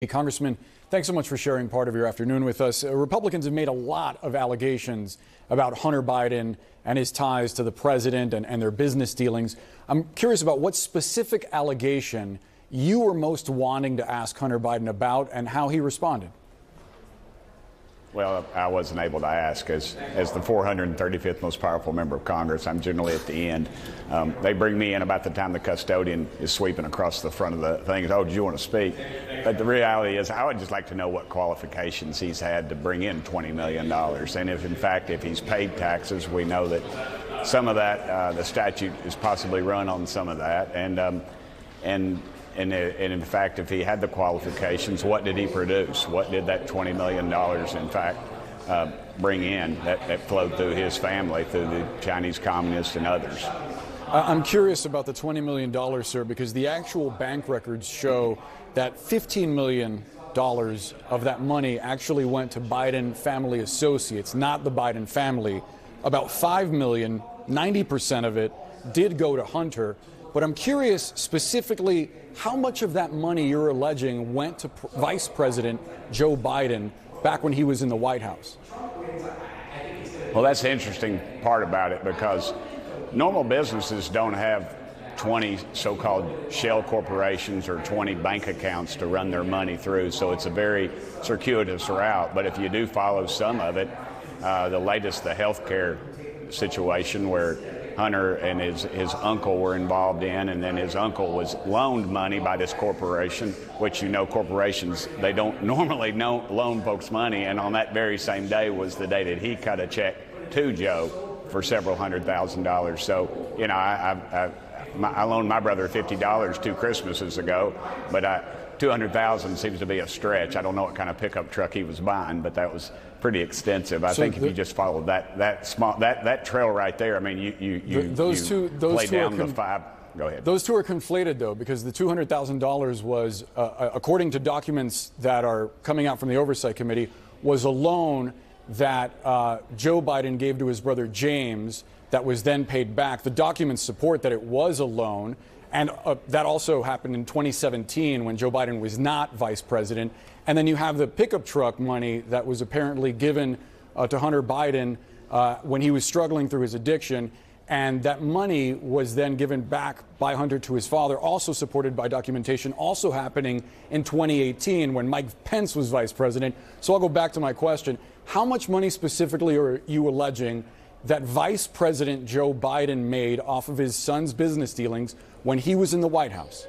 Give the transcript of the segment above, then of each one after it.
Hey, Congressman, thanks so much for sharing part of your afternoon with us. Republicans have made a lot of allegations about Hunter Biden and his ties to the president and their business dealings. I'm curious about what specific allegation you were most wanting to ask Hunter Biden about and how he responded. Well, I wasn't able to ask. As the 435th most powerful member of Congress, I'm generally at the end. They bring me in about the time the custodian is sweeping across the front of the thing. Oh, do you want to speak? But the reality is, I would just like to know what qualifications he's had to bring in $20 million. And if, in fact, if he's paid taxes, we know that some of that, the statute is possibly run on some of that. And in fact, if he had the qualifications, what did he produce? What did that $20 million, in fact, bring in that flowed through his family, through the Chinese communists and others? I'm curious about the $20 million, sir, because the actual bank records show that $15 million of that money actually went to Biden family associates, not the Biden family. About $5 million, 90% of it, did go to Hunter. But I'm curious specifically how much of that money you're alleging went to Vice President Joe Biden back when he was in the White House. Well, that's the interesting part about it, because normal businesses don't have 20 so-called shell corporations or 20 bank accounts to run their money through. So it's a very circuitous route. But if you do follow some of it, the latest, the healthcare situation where Hunter and his uncle were involved in, and then his uncle was loaned money by this corporation, which, you know, corporations, they don't normally loan folks money, and on that very same day was the day that he cut a check to Joe for several $100,000. So, you know, I loaned my brother $50 2 Christmases ago, but $200,000 seems to be a stretch. I don't know what kind of pickup truck he was buying, but that was pretty extensive. I think if you just followed that trail right there, I mean, you play down the five. Go ahead. Those two are conflated, though, because the $200,000 was, according to documents that are coming out from the Oversight Committee, was a loan that Joe Biden gave to his brother James that was then paid back. The documents support that it was a loan. And that also happened in 2017 when Joe Biden was not vice president. And then you have the pickup truck money that was apparently given to Hunter Biden when he was struggling through his addiction. And that money was then given back by Hunter to his father, also supported by documentation, also happening in 2018 when Mike Pence was vice president. So I'll go back to my question. How much money specifically are you alleging that Vice President Joe Biden made off of his son's business dealings when he was in the White House?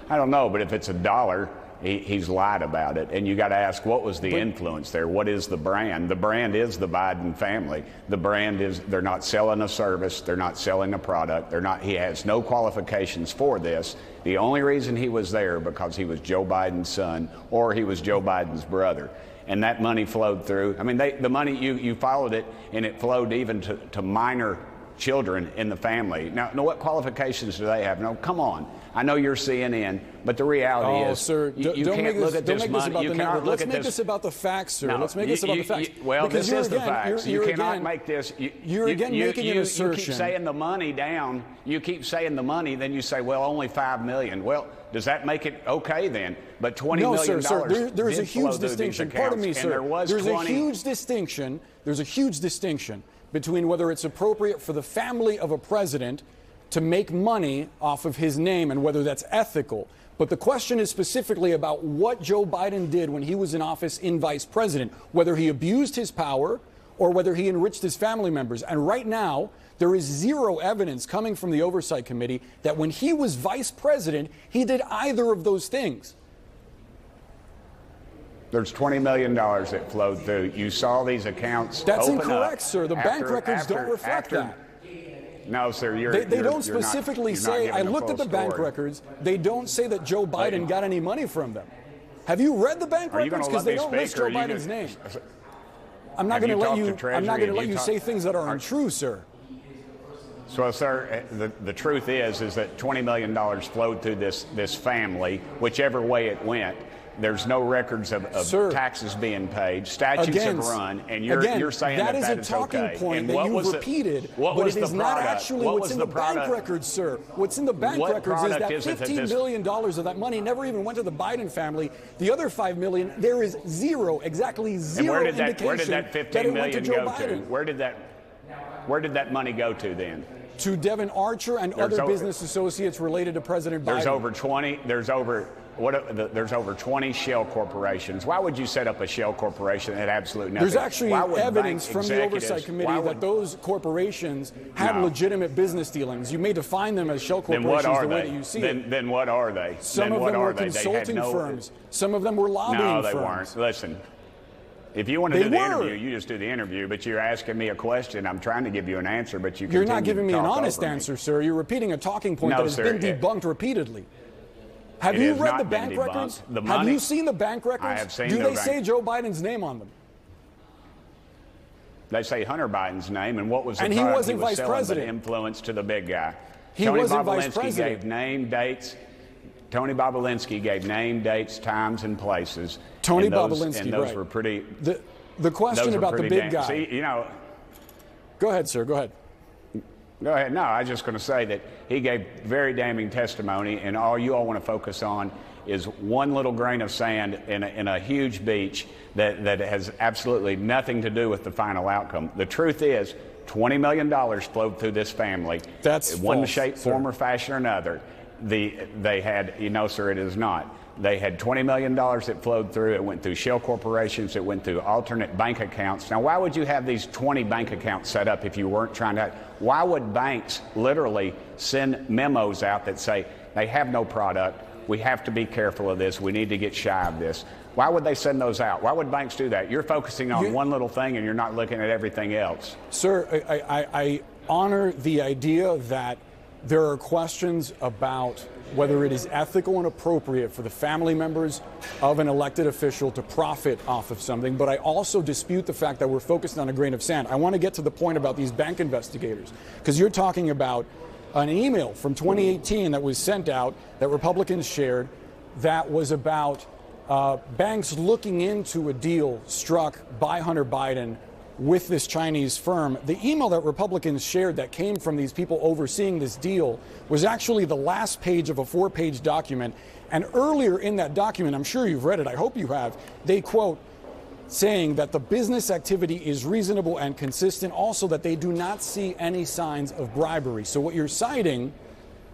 I don't know, but if it's $1, he's lied about it. And you got to ask, what was the influence there? What is the brand? The brand is the Biden family. The brand is, they're not selling a service. They're not selling a product. He has no qualifications for this. The only reason he was there because he was Joe Biden's son or he was Joe Biden's brother. And that money flowed through. I mean, the money, you followed it, and it flowed even to minor children in the family. Now, what qualifications do they have? No, come on. I know you're CNN, but the reality is, sir, you can't look at this money. You cannot look at this. Let's make this about the facts, sir. No, let's make this about the facts. Well, this is the facts. You cannot make this. You're again making an assertion. You keep saying the money down. You keep saying the money, then you say, well, only $5 million. Well, does that make it okay then? But $20 million. Sir, there's a huge distinction. Pardon me, sir. There's a huge distinction. There's a huge distinction between whether it's appropriate for the family of a president to make money off of his name and whether that's ethical. But the question is specifically about what Joe Biden did when he was in office in vice president, whether he abused his power or whether he enriched his family members. And right now, there is zero evidence coming from the Oversight Committee that when he was vice president, he did either of those things. There's $20 million that flowed through. You saw these accounts. That's incorrect, sir. The bank records don't reflect that. No, sir. They don't specifically say. I looked at the bank records. They don't say that Joe Biden got any money from them. Have you read the bank records? Because they don't list Joe Biden's name. I'm not going to let you. I'm not going to let you say things that are untrue, sir. So, sir, the truth is that $20 million flowed through this family, whichever way it went. There's no records of taxes being paid. Statutes have run, and you're saying that is okay. That is a talking point that you've repeated, but it is not actually what's in the bank records, sir. What's in the bank records is that $15 million of that money never even went to the Biden family. The other $5 million, there is exactly zero indication where did that $15 million go to? Where did that money go to then? To Devin Archer and other business associates related to President Biden. There's over 20 shell corporations. Why would you set up a shell corporation that had absolutely nothing? There's actually evidence from the Oversight Committee that those corporations had legitimate business dealings. You may define them as shell corporations the way that you see it. Then what are they? Some of them were consulting firms. Some of them were lobbying firms. No, they weren't. Listen. If you want to do the interview, you just do the interview, but you're asking me a question. I'm trying to give you an answer, but you're not giving me an honest answer, sir. You're repeating a talking point that has been debunked repeatedly. Have you read the bank records? Have you seen the bank records? I have seen. Do they say Joe Biden's name on them? They say Hunter Biden's name, and what was the product he wasn't vice president. Influence to the big guy. He wasn't vice president. Tony Bobulinski gave name, dates. Tony Bobulinski gave name, dates, times, and places. Tony Bobulinski, and those were pretty. The question about the big guy. See, you know. Go ahead, sir. Go ahead. Go ahead. No, I was just going to say that he gave very damning testimony, and all you all want to focus on is one little grain of sand in a huge beach that has absolutely nothing to do with the final outcome. The truth is, $20 million flowed through this family. That's in one false, shape, form, or fashion or another. They had, sir, it is not. They had $20 million that flowed through. It went through shell corporations. It went through alternate bank accounts. Now, why would you have these 20 bank accounts set up if you weren't trying to? Why would banks literally send memos out that say they have no product? We have to be careful of this. We need to get shy of this. Why would they send those out? Why would banks do that? You're focusing on one little thing and you're not looking at everything else. Sir, I honor the idea that there are questions about whether it is ethical and appropriate for the family members of an elected official to profit off of something, but I also dispute the fact that we're focused on a grain of sand. I want to get to the point about these bank investigators, because you're talking about an email from 2018 that was sent out that Republicans shared that was about banks looking into a deal struck by Hunter Biden with this Chinese firm. The email that Republicans shared that came from these people overseeing this deal was actually the last page of a 4-page document. And earlier in that document, I'm sure you've read it, I hope you have, they quote, saying that the business activity is reasonable and consistent, also that they do not see any signs of bribery. So what you're citing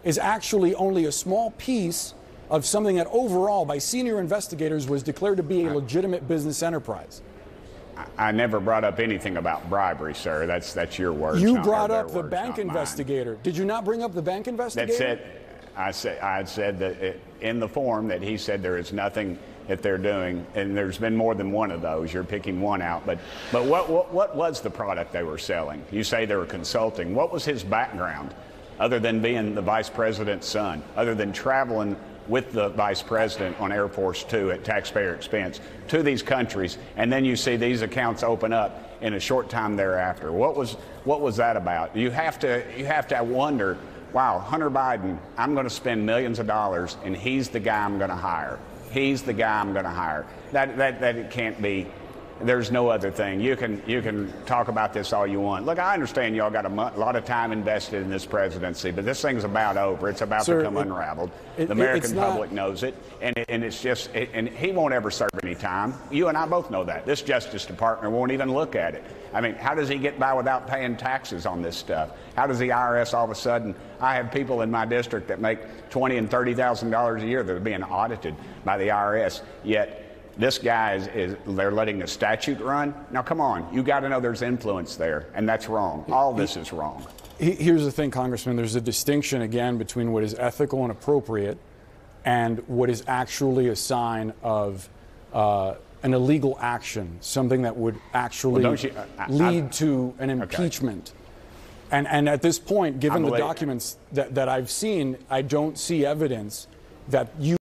is actually only a small piece of something that overall by senior investigators was declared to be a legitimate business enterprise. I never brought up anything about bribery, sir. That's your words. You brought up the bank investigator. Did you not bring up the bank investigator? That's it. I said that in the form that he said there is nothing that they're doing, and there's been more than one of those. You're picking one out, but what was the product they were selling? You say they were consulting. What was his background, other than being the vice president's son, other than traveling with the vice president on Air Force Two at taxpayer expense to these countries, and then you see these accounts open up in a short time thereafter? What was that about? You have to wonder, wow, Hunter Biden, I'm going to spend millions of dollars, and he's the guy I'm going to hire. He's the guy I'm going to hire. That it can't be. There's no other thing. You can talk about this all you want. Look, I understand y'all got a lot of time invested in this presidency, but this thing's about over. It's about to come unraveled. The American public knows it, and it's just, and he won't ever serve any time. You and I both know that. This Justice Department won't even look at it. I mean, how does he get by without paying taxes on this stuff? How does the IRS all of a sudden? I have people in my district that make $20,000 and $30,000 a year that are being audited by the IRS, yet this guy they're letting the statute run. Now, come on. You got to know there's influence there, and that's wrong. All this is wrong. Here's the thing, Congressman. There's a distinction, again, between what is ethical and appropriate and what is actually a sign of an illegal action, something that would actually lead to an impeachment. Okay. And at this point, given the documents that I've seen, I don't see evidence that you